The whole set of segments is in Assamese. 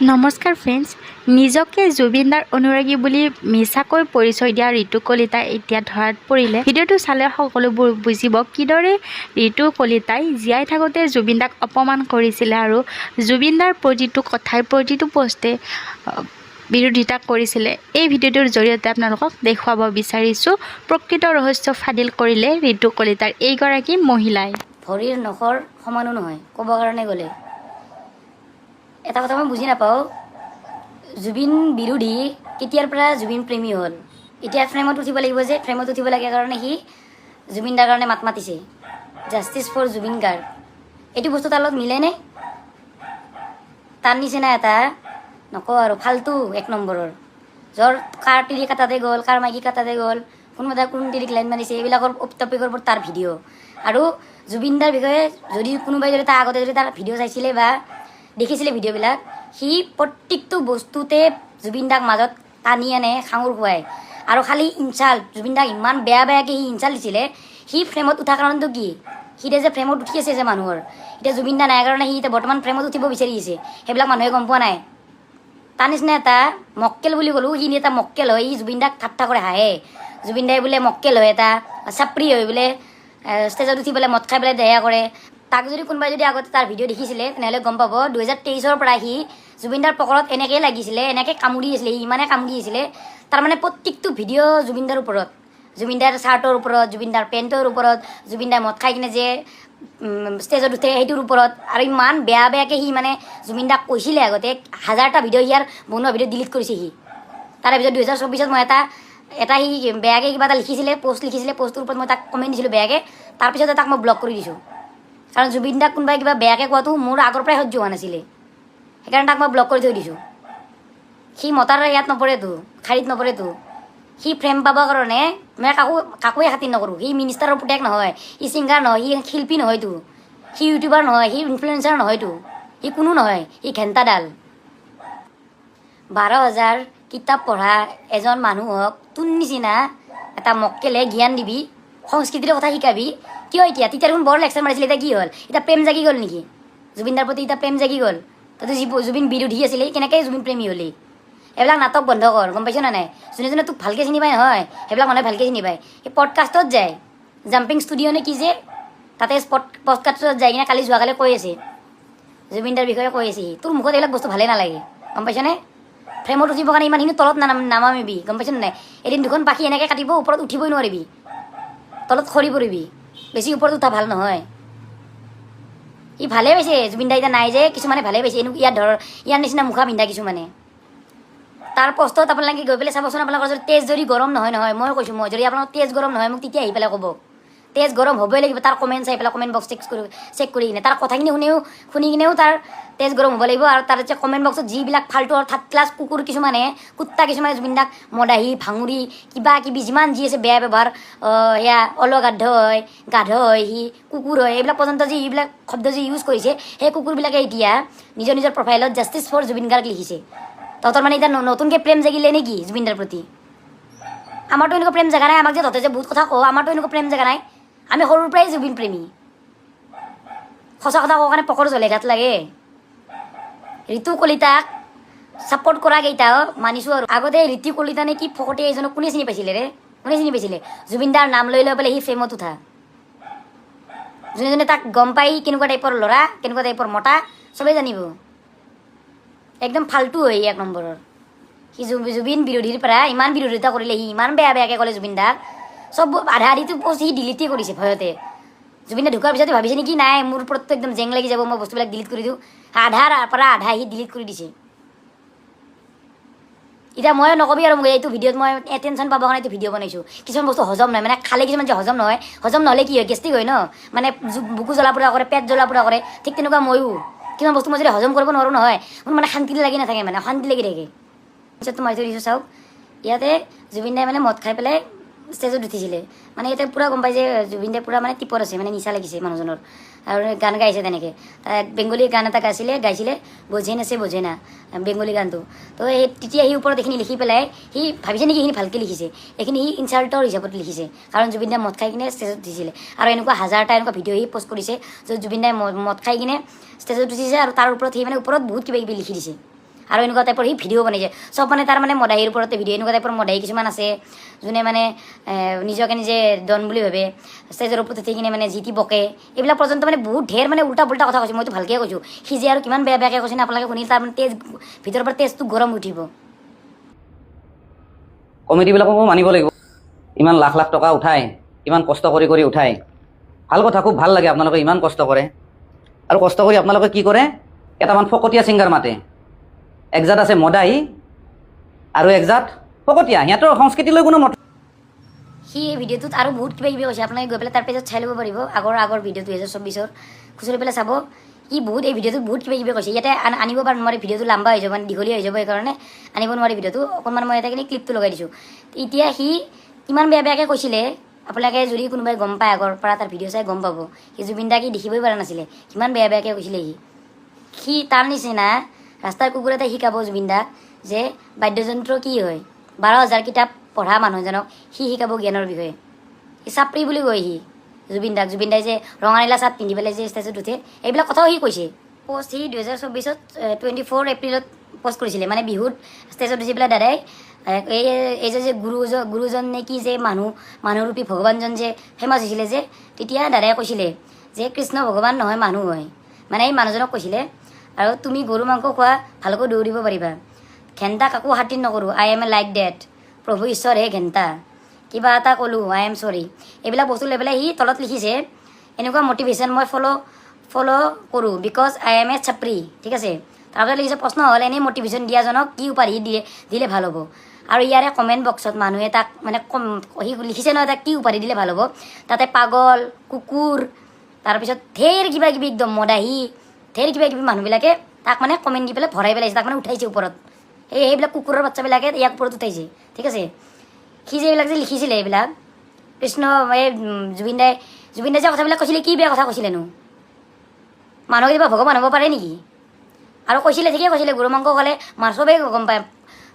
নমস্কাৰ ফ্ৰেণ্ডছ, নিজকে জুবিনদাৰ অনুৰাগী বুলি মিছাকৈ পৰিচয় দিয়া ঋতু কলিতা এতিয়া ধৰাত পৰিলে। ভিডিঅ'টো চালে সকলোবোৰ বুজিব কিদৰে ঋতু কলিতাই জীয়াই থাকোঁতে জুবিনদাক অপমান কৰিছিলে আৰু জুবিনদাৰ প্ৰতিটো কথাই প্ৰতিটো পোষ্টে বিৰোধিতা কৰিছিলে। এই ভিডিঅ'টোৰ জৰিয়তে আপোনালোকক দেখুৱাব বিচাৰিছোঁ প্ৰকৃত ৰহস্য ফাদিল কৰিলে ঋতু কলিতাৰ এইগৰাকী মহিলাই। ভৰিৰ নখৰ সমানো নহয় ক'ব কাৰণে গ'লে এটা কথা মই বুজি নাপাওঁ, জুবিন বিৰোধী কেতিয়াৰ পৰা জুবিন প্ৰেমী হ'ল? এতিয়া ফ্ৰেমত উঠিব লাগিব যে, ফ্ৰেমত উঠিব লাগে কাৰণে সি জুবিনদাৰ কাৰণে মাত মাতিছে, জাষ্টিছ ফৰ জুবিন গাৰ্গ। এইটো বস্তু তাৰ লগত মিলেনে? তাৰ নিচিনা এটা নকওঁ আৰু ফাল্টু এক নম্বৰৰ, য'ৰ কাৰ তিৰি কাটাতে গ'ল, কাৰ মাইকী কাটাতে গ'ল, কোনোবা কোন তিৰিক লাইন মাৰিছে, এইবিলাকৰ টপিকৰ ওপৰত তাৰ ভিডিঅ'। আৰু জুবিনদাৰ বিষয়ে যদি কোনোবাই যদি তাৰ আগতে যদি তাৰ ভিডিঅ' চাইছিলে বা দেখিছিলে ভিডিঅ'বিলাক, সি প্ৰত্যেকটো বস্তুতে জুবিনদাক মাজত টানি আনে, সাঙুৰ খুৱায় আৰু খালি ইনচাল্ট। জুবিনদাক ইমান বেয়া বেয়াকৈ সি ইনচাল্ট দিছিলে। সি ফ্ৰেমত উঠাৰ কাৰণটো কি? সি যে ফ্ৰেমত উঠি আছে যে মানুহৰ, এতিয়া জুবিনদা নাই কাৰণে সি এতিয়া বৰ্তমান ফ্ৰেমত উঠিব বিচাৰি আছে, সেইবিলাক মানুহে গম পোৱা নাই। তাৰ নিচিনা এটা মক্কেল বুলি ক'লোঁ, সি এটা মক্কেল হয়, সি জুবিনদাক ঠাট্টা কৰে হাঁহে। জুবিনদাই বোলে মক্কেল হয়, এটা চাপৰি হয় বোলে, ষ্টেজত উঠি পেলাই মদ খাই পেলাই দয়া কৰে। তাক যদি কোনোবাই যদি আগতে তাৰ ভিডিঅ' দেখিছিলে তেনেহ'লে গম পাব 2023ৰ পৰা সি জুবিনদাৰ পকৰত এনেকৈ লাগিছিলে, এনেকৈ কামুৰি আছিলে, সি ইমানে কামুৰি আছিলে। তাৰমানে প্ৰত্যেকটো ভিডিঅ' জুবিনদাৰ ওপৰত, জুবিনদাৰ চাৰ্টৰ ওপৰত, জুবিনদাৰ পেণ্টৰ ওপৰত, জুবিনদাই মদ খাই কিনে যে ষ্টেজত উঠে সেইটোৰ ওপৰত, আৰু ইমান বেয়া বেয়াকৈ সি মানে জুবিনদাক কৈছিলে আগতে। 1000টা ভিডিঅ' ইয়াৰ বনোৱা ভিডিঅ' ডিলিট কৰিছে সি। তাৰে পিছত 2024ত মই এটা সি বেয়াকৈ কিবা এটা লিখিছিলে, পষ্ট লিখিছিলে, পষ্টটোৰ ওপৰত মই তাক কমেণ্ট দিছিলোঁ বেয়াকৈ। তাৰপিছতে তাক মই ব্লক কৰি দিছোঁ, কাৰণ জুবিনদাক কোনোবাই কিবা বেয়াকৈ কোৱাটো মোৰ আগৰ পৰাই সহ্য হোৱা নাছিলে, সেইকাৰণে তাক মই ব্লক কৰি থৈ দিছোঁ। সি মতাৰ ইয়াত নপৰেতো, শাৰীত নপৰেতো। সি ফ্ৰেম পাবৰ কাৰণে মই কাকোৱে খাতিৰ নকৰোঁ। সি মিনিষ্টাৰৰ পুতেক নহয়, সি ছিংগাৰ নহয়, সি শিল্পী নহয়তো, সি ইউটিউবাৰ নহয়, সি ইনফ্লুৱেঞ্চাৰ নহয়তো, সি কোনো নহয়, সি ঘেণ্টাডাল। 12,000 কিতাপ পঢ়া এজন মানুহক তোৰ নিচিনা এটা মক্কেলে জ্ঞান দিবি, সংস্কৃতিৰ কথা শিকাবি কিয়? এতিয়া তেতিয়া দেখোন বৰ লেকচাৰ মাৰিছিলে, এতিয়া কি হ'ল? এতিয়া প্ৰেম জাগি গ'ল নেকি জুবিনদাৰ প্ৰতি? এতিয়া প্ৰেম জাগি গ'ল? তাতে জুবিন বিৰোধী আছিলে, কেনেকৈ জুবিন প্ৰেমী হ'লি? এইবিলাক নাটক বন্ধ কৰ, গম পাইছ নে নাই? যোনে যোনে তোক ভালকৈ চিনি পায় নহয়, সেইবিলাক মানুহে ভালকৈ চিনি পায়। এই পডকাষ্টত যায়, জাম্পিং ষ্টুডিঅ' নে কি যে, তাতে পডকাষ্টত যাই কিনে যোৱাকালি কৈ আছে, জুবিনদাৰ বিষয়ে কৈ আছে। তোৰ মুখত এইবিলাক বস্তু ভালেই নালাগে, গম পাইছনে? ফ্ৰেমত উঠিবৰ কাৰণে ইমানখিনি তলত নামামিবি, গম পাইছ নে নাই? এদিন দুখন পাখি এনেকৈ কাটিব, ওপৰত উঠিবই নোৱাৰিবি, তলত সৰি পৰিবি। বেছি ওপৰত উঠা ভাল নহয়। ই ভালে পাইছে জুবিনদা এতিয়া নাই যে, কিছুমানে ভালে পাইছে ইয়াৰ নিচিনা মুখা পিন্ধা কিছুমানে। তাৰ পষ্টত আপোনালোকে গৈ পেলাই চাবচোন, আপোনালোকৰ যদি তেজ যদি গৰম নহয়, মই কৈছোঁ, মই যদি আপোনালোকৰ তেজ গৰম নহয়, মোক তেতিয়া আহি পেলাই ক'ব। তেজ গৰম হ'বই লাগিব তাৰ কমেণ্ট চাই পেলাই, কমেণ্ট বক্স চেক কৰি কিনে, তাৰ কথাখিনি শুনি কিনেও তাৰ তেজ গৰম হ'ব লাগিব। আৰু তাৰ যে কমেণ্ট বক্সত যিবিলাক ফাল্টু থাৰ্ড ক্লাছ কুকুৰ কিছুমানে, কুত্তা কিছুমানে জুবিনদাক মদাহী ভাঙুৰি কিবা কিবি যিমান যি আছে বেয়া ব্যৱহাৰ, সেয়া অলগাধ হয়, গাধ হয়, সি কুকুৰ হয়, এইবিলাক পৰ্যন্ত যি এইবিলাক শব্দ যি ইউজ কৰিছে, সেই কুকুৰবিলাকে এতিয়া নিজৰ নিজৰ প্ৰফাইলত জাষ্টিছ ফৰ জুবিন গাৰ্গ লিখিছে। তহঁতৰ মানে এতিয়া নতুনকৈ প্ৰেম জাগিলে নেকি জুবিনদাৰ প্ৰতি? আমাৰতো এনেকুৱা প্ৰেম জেগা নাই। আমাক যে তহঁতে যে বহুত কথা কওঁ, আমাৰতো এনেকুৱা প্ৰেম জেগা নাই। আমি সৰুৰ পৰাই জুবিন প্ৰেমী। সঁচা কথা কওঁ কাৰণে পকৰ জ্বলে ঘাট লাগে। ঋতু কলিতাক ছাপৰ্ট কৰা কেইটাও মানিছোঁ আৰু। আগতে ঋতু কলিতা নে কি ফকতে এজনক কোনে চিনি পাইছিলে ৰে? কোনে চিনি পাইছিলে? জুবিনদাৰ নাম লৈ পেলাই সি ফ্ৰেমত উঠা। যোনে যোনে তাক গম পাই কেনেকুৱা টাইপৰ ল'ৰা, কেনেকুৱা টাইপৰ মতা, চবেই জানিব। একদম ফাল্টু হয় এক নম্বৰৰ। সি জুবিন বিৰোধীৰ পৰা ইমান বিৰোধিতা কৰিলে, সি ইমান বেয়া বেয়াকৈ ক'লে জুবিনদাক। চব আধা আধিটো পোষ্ট সি ডিলিটে কৰিছে ভয়তে। জুবিনদা ঢুকাৰ পিছতে ভাবিছে নেকি নাই মোৰ ওপৰততো একদম জেং লাগি যাব, মই বস্তুবিলাক ডিলিট কৰি দিওঁ। আধাৰ পৰা আধা সি ডিলিট কৰি দিছে। এতিয়া মই নকবি আৰু, এইটো ভিডিঅ'ত মই এটেনশ্যন পাবৰ কাৰণে এইটো ভিডিঅ' বনাইছোঁ। কিছুমান বস্তু হজম নহয়, মানে খালে কিছুমান যে হজম নহয়, হজম নহ'লে কি হয়? গেষ্টিক হয় ন, মানে বুকু জ্বলা পোৰা কৰে, পেট জ্বলা পোৰা কৰে। ঠিক তেনেকুৱা ময়ো কিছুমান বস্তু মই যদি হজম কৰিব নোৱাৰোঁ নহয়, মোৰ মানে শান্তি লাগি নাথাকে, মানে শান্তি লাগি থাকে। পিছত মই থৈ দিছোঁ। চাওক, ইয়াতে জুবিনদাই মানে মদ খাই পেলাই ষ্টেজত উঠিছিলে, মানে ইয়াতে পূৰা গম পাই যে জুবিনদাই পূৰা মানে টিপত আছে, মানে নিচা লাগিছে মানুহজনৰ, আৰু গান গাইছে তেনেকৈ। তাত বেংগলী গান এটা গাইছিলে বোঝে না সে বোঝে না, বেংগলী গানটো। তো তেতিয়া সি ওপৰত এইখিনি লিখি পেলাই সি ভাবিছে নেকি এইখিনি ভালকৈ লিখিছে, এইখিনি সি ইনচাল্টৰ হিচাপত লিখিছে, কাৰণ জুবিনদাই মদ খাই কিনে ষ্টেজত উঠিছিলে। আৰু এনেকুৱা 1000টা এনেকুৱা ভিডিঅ' সি পষ্ট কৰিছে য'ত জুবিনদাই মদ খাই কিনে ষ্টেজত উঠিছে, আৰু তাৰ ওপৰত সি মানে ওপৰত বহুত কিবা কিবি লিখি দিছে। আৰু এনেকুৱা টাইপৰ সি ভিডিঅ' বনাইছে চব মানে তাৰ মানে মদাহীৰ ওপৰতে ভিডিঅ' এনেকুৱা টাইপৰ মদাহী কিছুমান আছে যোনে মানে নিজকে নিজে ডন বুলি ভাবে ষ্টেজৰ ওপৰত উঠি কিনে মানে জিতি বকে এইবিলাক পৰ্যন্ত মানে বহুত ঢেৰ মানে উল্টা পুল্টা কথা কৈছে মইতো ভালকৈ কৈছোঁ সি যে আৰু কিমান বেয়া বেয়াকৈ কৈছে আপোনালোকে শুনি তাৰ মানে তেজ ভিতৰৰ পৰা তেজটো গৰম উঠিব কমিটিবিলাককো মানিব লাগিব ইমান লাখ লাখ টকা উঠাই ইমান কষ্ট কৰি কৰি উঠাই ভাল কথা খুব ভাল লাগে আপোনালোকে ইমান কষ্ট কৰে আৰু কষ্ট কৰি আপোনালোকে কি কৰে কেইটামান ফকতীয়া ছিংগাৰ মাতে একজাত আছে মদাহী আৰু একজাত ফকতীয়া সিহঁতৰ সংস্কৃতিলৈ কোনো সি এই ভিডিঅ'টোত আৰু বহুত কিবা কিবি কৈছে আপোনালোকে গৈ পেলাই তাৰ পেজত চাই ল'ব পাৰিব আগৰ ভিডিঅ' 2024 খুচৰি পেলাই চাব সি বহুত এই ভিডিঅ'টোত বহুত কিবা কিবি কৈছে ইয়াতে আনিব পাৰে নোৱাৰি ভিডিঅ'টো লম্বা হৈ যাব মানে দীঘলীয়া হৈ যাব সেইকাৰণে আনিব নোৱাৰি ভিডিঅ'টো অকণমান মই ইয়াতে ক্লিপটো লগাই দিছোঁ এতিয়া সি কিমান বেয়া বেয়াকৈ কৈছিলে আপোনালোকে যদি কোনোবাই গম পায় আগৰ পৰা তাৰ ভিডিঅ' চাই গম পাব সি জুবিন দাক দেখিবই পৰা নাছিলে কিমান বেয়া বেয়াকৈ কৈছিলে সি তাৰ নিচিনা ৰাস্তাৰ কুকুৰ এটাই শিকাব জুবিন দাক যে বাদ্যযন্ত্ৰ কি হয় 12,000 কিতাপ পঢ়া মানুহ এজনক সি শিকাব জ্ঞানৰ বিষয়ে সি চাপৰি বুলি কয় সি জুবিন দাই যে ৰঙা নীলা চাৰ্ট পিন্ধি পেলাই যে ষ্টেজত উঠে এইবিলাক কথাও সি কৈছে পষ্ট সি 2024 24 এপ্ৰিলত পষ্ট কৰিছিলে মানে বিহুত ষ্টেজত উঠি পেলাই দাদাই এই যে গুৰুজন নে কি যে মানুহৰূপী ভগৱানজন যে ফেমাছ হৈছিলে যে তেতিয়া দাদাই কৈছিলে যে কৃষ্ণ ভগৱান নহয় মানুহ হয় মানে এই মানুহজনক কৈছিলে আৰু তুমি গৰু মাংস খোৱা ভালকৈ দৌৰিব পাৰিবা ঘেণ্টা কাকো খাতিৰ নকৰোঁ I M A like that প্ৰভু ঈশ্বৰ হে ঘেণ্টা কিবা এটা ক'লোঁ আই এম চৰি এইবিলাক বস্তু লৈ পেলাই সি তলত লিখিছে এনেকুৱা মটিভেশ্যন মই ফ'ল' কৰোঁ বিকজ আই এম এ চাপৰি ঠিক আছে তাৰপিছত লিখিছে প্ৰশ্ন হ'ল এনেই মটিভেশ্যন দিয়াজনক কি উপাধি দিলে ভাল হ'ব আৰু ইয়াৰে কমেণ্ট বক্সত মানুহে তাক মানে সি লিখিছে নহয় তাক কি উপাধি দিলে ভাল হ'ব তাতে পাগল কুকুৰ তাৰপিছত ঢেৰ কিবা কিবি একদম মদাহী ঢেৰ কিবা কিবি মানুহবিলাকে তাক মানে কমেণ্ট দি পেলাই ভৰাই পেলাইছে তাক মানে উঠাইছে ওপৰত সেইবিলাক কুকুৰৰ বাচ্চাবিলাকে ইয়াক ওপৰত উঠাইছে ঠিক আছে সি যে এইবিলাক যে লিখিছিলে এইবিলাক কৃষ্ণ এই জুবিন দাই যে কথাবিলাক কৈছিলে কি বেয়া কথা কৈছিলেনো মানুহ কিবা ভগৱান হ'ব পাৰে নেকি আৰু কৈছিলে ঠিকেই কৈছিলে গৰু মাংস খালে চবেই গম পায়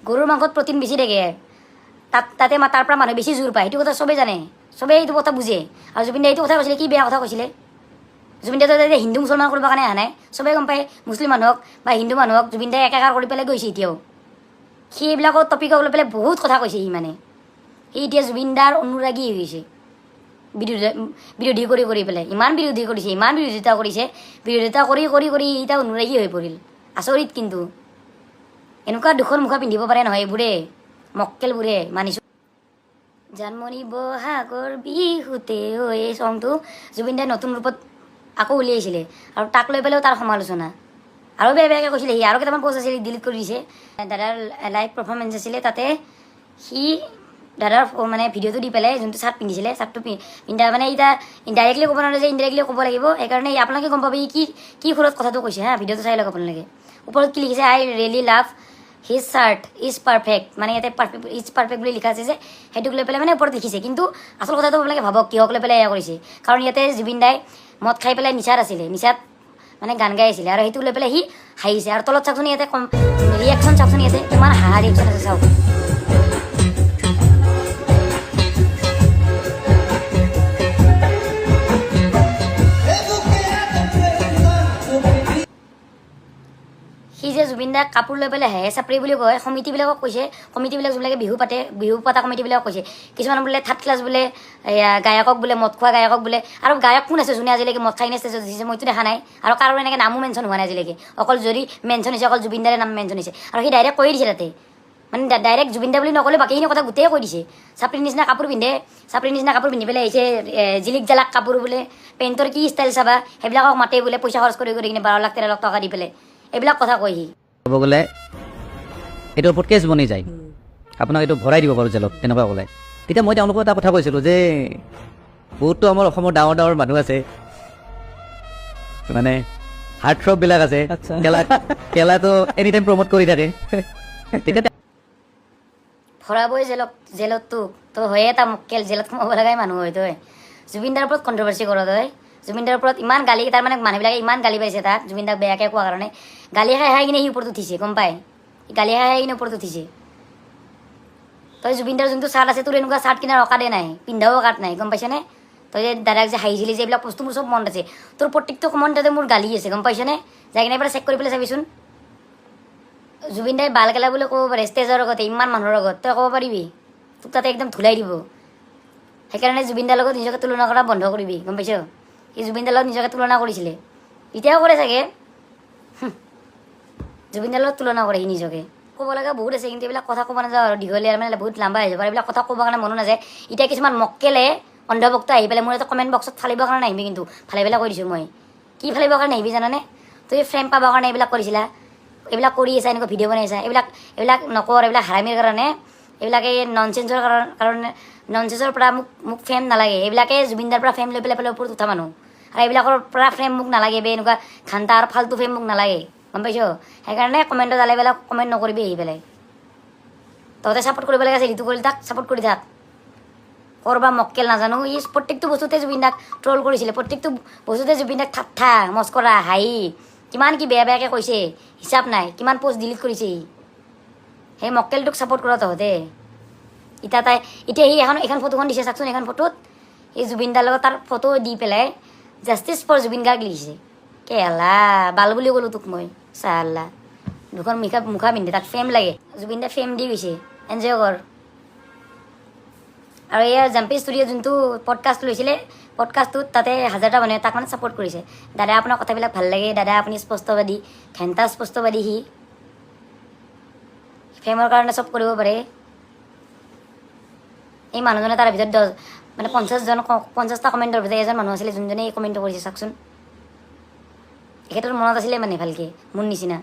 গৰুৰ মাংসত প্ৰটিন বেছি থাকে তাতে তাৰ পৰা মানুহে বেছি জোৰ পায় সেইটো কথা চবেই জানে চবেই এইটো কথা বুজে আৰু জুবিন দাই এইটো কথা কৈছিলে কি বেয়া কথা কৈছিলে জুবিন দাই হিন্দু মুছলমান কৰিবৰ কাৰণে অহা নাই চবেই গম পায় মুছলিম মানুহক বা হিন্দু মানুহক জুবিন দাই একাকাৰ কৰি পেলাই গৈছে এতিয়াও সি এইবিলাকৰ টপিকক লৈ পেলাই বহুত কথা কৈছে সি মানে সি এতিয়া জুবিন দাৰ অনুৰাগী হৈ গৈছে বিৰোধী কৰি পেলাই ইমান বিৰোধী কৰিছে ইমান বিৰোধিতা কৰি এতিয়া অনুৰাগী হৈ পৰিল আচৰিত কিন্তু এনেকুৱা দুখন মুখা পিন্ধিব পাৰে নহয় এইবোৰে মক্কেলবোৰে মানিছোঁ জানমণি বহাগৰ বিহুতে এই চংটো জুবিন দাই নতুন ৰূপত আকৌ উলিয়াইছিলে আৰু তাক লৈ পেলাইও তাৰ সমালোচনা আৰু বেয়া বেয়াকৈ কৈছিলে সি আৰু কেইটামান পষ্ট আছিলে ডিলিট কৰি দিছে দাদাৰ লাইভ পাৰফৰ্মেঞ্চ আছিলে তাতে সি দাদাৰ মানে ভিডিঅ'টো দি পেলাই যোনটো চাৰ্ট পিন্ধিছিলে চাৰ্টটো পিন্ধা মানে এতিয়া ডাইৰেক্টলি ক'ব নোৱাৰে যে ইনডাইৰেক্টলি ক'ব লাগিব সেইকাৰণে আপোনালোকে গম পাব কি সুৰত কথাটো কৈছে হা ভিডিঅ'টো চাই লওক আপোনালোকে ওপৰত কি লিখিছে I really love his chart is perfect মানে ইয়াতে ইজ পাৰফেক্ট বুলি লিখা আছে যে সেইটোক লৈ পেলাই মানে ওপৰত লিখিছে কিন্তু আচল কথাটো আপোনালোকে ভাবক কিহক লৈ পেলাই এয়া কৰিছে কাৰণ ইয়াতে জুবিন দাই মদ খাই পেলাই নিচাত মানে গান গাই আছিলে আৰু সেইটো লৈ পেলাই সি হাঁহিছে আৰু তলত চাওকচোন ইয়াতে ৰিয়েকশ্যন চাওকচোন ইয়াতে কিমান হাঁহা ৰিয়েকশ্যন আছে চাওক সি যে জুবিন দাক কাপোৰ লৈ পেলাই হেহে চাপৰি বুলি কয় সমিতিবিলাকক কৈছে সমিতিবিলাক যোনবিলাকে বিহু পতা কমিটিবিলাকক কৈছে কিছুমান বোলে থাৰ্ড ক্লাছ বোলে গায়কক বোলে মদ খোৱা গায়কক বোলে আৰু গায়ক কোন আছে যোনে আজিলৈকে মদ খাই ষ্টেজত দিছে মইতো দেখা নাই আৰু কাৰো এনেকৈ নামো মেনশ্যন হোৱা নাই আজিলৈকে অকল যদি মেনশ্যন হৈছে অকল জুবিন দাৰে নাম মেনশ্যন হৈছে আৰু সি ডাইৰেক্ট কৈ দিছে তাতে মানে ডাইৰেক্ট জুবিন দা বুলি নক'লে বাকীখিনি কথা গোটেই কৈ দিছে চাপৰিৰ নিচিনা কাপোৰ পিন্ধি পেলাই আহিছে জিলিক জালাক কাপোৰ বোলে পেণ্টৰ কি ষ্টাইল চাবা সেইবিলাকক মাতে বোলে পইচা খৰচ কৰি কিনে 12 লাখ 13 লাখ টকা দি পেলাই এইবিলাক কথা কয় সি ক'ব গ'লে এইটোৰ ওপৰত কেছ বনি যায় আপোনাক এইটো ভৰাই দিব পাৰোঁ জেলত তেনেকুৱা ক'লে তেতিয়া মই তেওঁলোকক এটা কথা কৈছিলোঁ যে বহুতো আমাৰ অসমৰ ডাঙৰ মানুহ আছে মানে হাৰ্ট থ্ৰববিলাক আছে কেলাটো এনি টাইম প্ৰমোট কৰি থাকে তেতিয়া ভৰাবই জেলত তো হয়ে এটা মক্কেল জেলত সোমাব লগাই মানুহ হয় তই জুবিন দাৰ ওপৰত কণ্ট্ৰভাৰ্চি কৰ তই জুবিন দাৰ ওপৰত ইমান গালি তাৰ মানে মানুহবিলাকে ইমান গালি পাইছে তাক জুবিন দাক বেয়াকৈ কোৱাৰ কাৰণে গালি খাই কিনে সি ওপৰত উঠিছে গম পায় গালি খাই কিনে ওপৰত উঠিছে তই জুবিন দাৰ যোনটো চাৰ্ট আছে তোৰ এনেকুৱা চাৰ্ট কিনাৰ অকাদে নাই পিন্ধাও অকাদ নাই গম পাইছনে তই যে দাদাক যে হাঁহিছিলি যে এইবিলাক বস্তু মোৰ চব মনত আছে তোৰ প্ৰত্যেকটো কমেণ্টতে মোৰ গালি আছে গম পাইছনে যাই কিনে এবাৰ চেক কৰি পেলাই চাবিচোন জুবিন দাই বাল খেলা বুলি ক'ব পাৰে ষ্টেজৰ আগতে ইমান মানুহৰ আগত তই ক'ব পাৰিবি তোক তাতে একদম ধুলাই দিব সেইকাৰণে জুবিন দাৰ লগত নিজকে তুলনা কৰা বন্ধ কৰিবি গম পাইছ সি জুবিন দাৰ লগত নিজকে তুলনা কৰিছিলে এতিয়াও কৰে চাগে জুবিন দাৰ লগত তুলনা কৰে সি নিজকে ক'ব লগা বহুত আছে কিন্তু এইবিলাক কথা ক'ব নাযাওঁ আৰু দীঘলীয়া মানে বহুত লাম্বা হৈ যাব আৰু এইবিলাক কথা ক'বৰ কাৰণে মনো নাযায় এতিয়া কিছুমান মক্কেলে অন্ধভক্ত আহি পেলাই মোৰ এটা কমেণ্ট বক্সত ফালিবৰ কাৰণে আহিবি কিন্তু ফালি পেলাই কৈ দিছোঁ মই কি ফালিবৰ কাৰণে আহিবি জানানে তই ফ্ৰেম পাবৰ কাৰণে এইবিলাক কৰিছিলা এইবিলাক কৰি আছা এনেকুৱা ভিডিঅ' বনাই আছা এইবিলাক নকৰ এইবিলাক হাৰামিৰ কাৰণে এইবিলাকে ননচেন্সৰ কাৰণে ননচেন্সৰ পৰা মোক ফ্ৰেম নালাগে এইবিলাকে জুবিনদাৰ পৰা ফ্ৰেম লৈ পেলাই ওপৰত উঠা মানুহ আৰু এইবিলাকৰ পৰা ফ্ৰেম মোক নালাগে বে এনেকুৱা ঘাণ্টা আৰু ফাল্টু ফ্ৰেম মোক নালাগে গম পাইছ সেইকাৰণে কমেণ্টত আলাই পেলাই কমেণ্ট নকৰিবি আহি পেলাই তহঁতে ছাপোৰ্ট কৰিব লাগে আছে ঋতু কলিতাক ছাপোৰ্ট কৰি থাক কৰবা মক্কেল নাজানো ই প্ৰত্যেকটো বস্তুতে জুবিন দাক ট্ৰল কৰিছিলে প্ৰত্যেকটো বস্তুতে জুবিন দাক ঠাট্টা মস্কৰা হাঁহি কিমান কি বেয়া বেয়াকৈ কৈছে হিচাপ নাই কিমান পষ্ট ডিলিট কৰিছে সেই মক্কেলটোক ছাপোৰ্ট কৰা তহঁতে এতিয়া সি এখন ফটোখন দিছে চাকচোন এখন ফটোত এই জুবিন দাৰ লগত তাৰ ফটো দি পেলাই জাষ্টিছ ফৰ জুবিন গাৰ্গ লিখিছে কেলা বাল বুলি ক'লোঁ তোক মই চাল্লা দুখন মুখা পিন্ধে তাক ফেম লাগে জুবিন দাই ফেম দি গৈছে এনজয় কৰ আৰু এয়া জাম্পি ষ্টুডিঅ' যোনটো পডকাষ্ট লৈছিলে পডকাষ্টটোত তাতে 1000টা মানুহে তাক মানে ছাপোৰ্ট কৰিছে দাদা আপোনাৰ কথাবিলাক ভাল লাগে দাদা আপুনি স্পষ্টবাদী ঘেণ্টা স্পষ্টবাদী সি ফেমৰ কাৰণে চব কৰিব পাৰে এই মানুহজনে তাৰ ভিতৰত 50টা কমেণ্টৰ ভিতৰত এজন মানুহ আছিলে যোনজনে এই কমেণ্টটো কৰিছে চাওকচোন এখেতৰ মনত আছিলে মানে ভালকৈ মোৰ নিচিনা